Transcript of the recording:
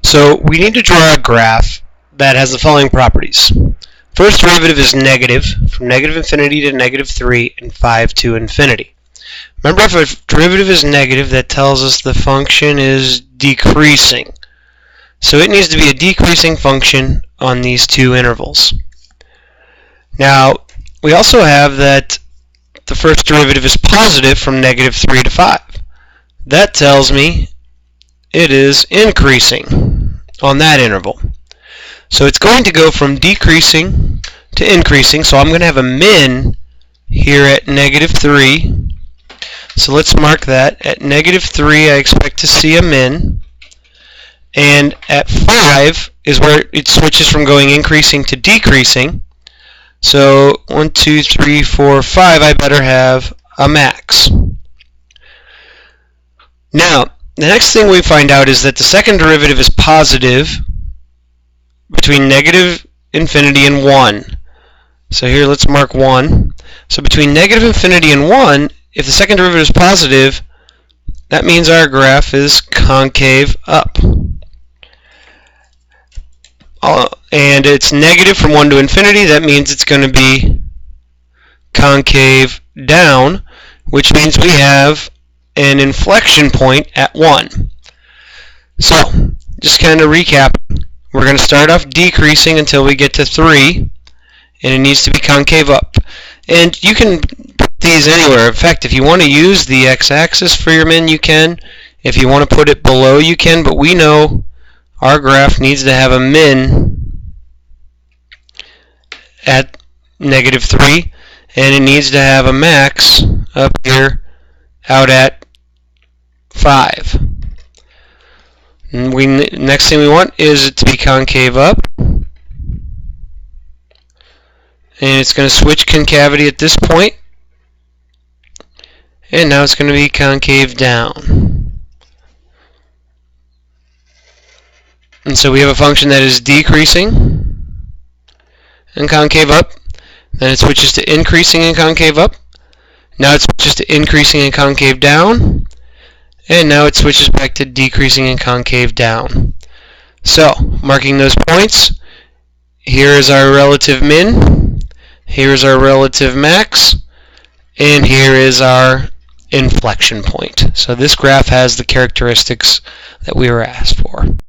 So we need to draw a graph that has the following properties. First derivative is negative, from negative infinity to negative 3 and 5 to infinity. Remember, if a derivative is negative, that tells us the function is decreasing. So it needs to be a decreasing function on these two intervals. Now, we also have that the first derivative is positive from negative 3 to 5. That tells me it is increasing on that interval. So it's going to go from decreasing to increasing, so I'm going to have a min here at negative 3. So let's mark that. At negative 3, I expect to see a min. And at 5 is where it switches from going increasing to decreasing. So 1, 2, 3, 4, 5, I better have a max. Now, the next thing we find out is that the second derivative is positive between negative infinity and 1. So here let's mark 1. So between negative infinity and 1, if the second derivative is positive, that means our graph is concave up. And it's negative from 1 to infinity, that means it's going to be concave down, which means we have an inflection point at 1. So, just kind of recapping, we're going to start off decreasing until we get to 3, and it needs to be concave up. And you can put these anywhere. In fact, if you want to use the x-axis for your min, you can. If you want to put it below, you can, but we know our graph needs to have a min at negative 3, and it needs to have a max up here out at 5. And next thing we want is it to be concave up, and it's going to switch concavity at this point, and now it's going to be concave down. And so we have a function that is decreasing and concave up, then it switches to increasing and concave up, now it switches to increasing and concave down, and now it switches back to decreasing and concave down. So, marking those points, here is our relative min, here is our relative max, and here is our inflection point. So this graph has the characteristics that we were asked for.